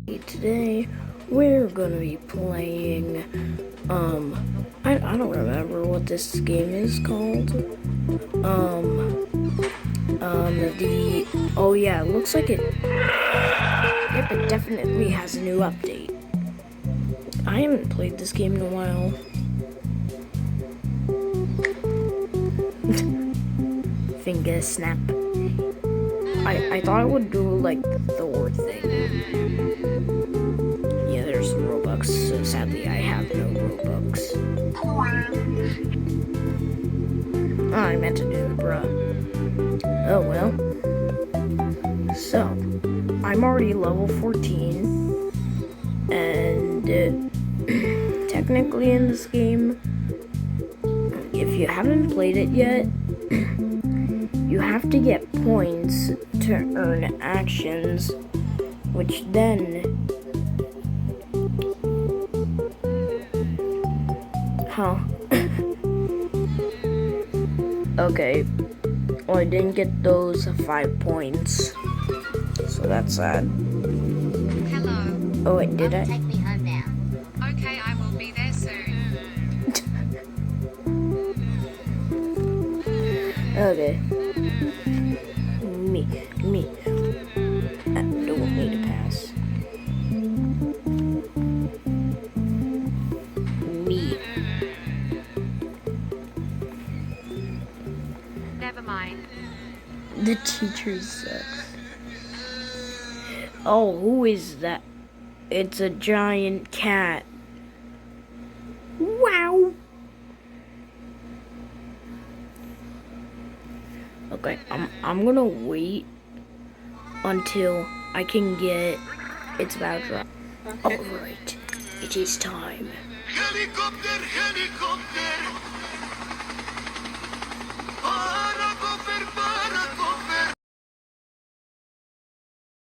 Today we're gonna be playing I don't remember what this game is called. The oh yeah, it looks like it definitely has a new update. I haven't played this game in a while. Finger snap. I thought it would do like the Thor thing. Yeah, there's Robux, so sadly I have no Robux. Oh, I meant to do the bruh. Oh well. So, I'm already level 14, and technically in this game, if you haven't played it yet, you have to get points to earn actions, which then okay, well I didn't get those 5 points, so that's sad. Hello. Oh wait, did I? Take me home now. Okay, I will be there soon. Okay. Me. Don't want me to pass. Me. Never mind. The teacher sucks. Oh, who is that? It's a giant cat. Wow. Okay, I'm gonna wait until I can get its battle drop. Alright, it is time. Helicopter, helicopter!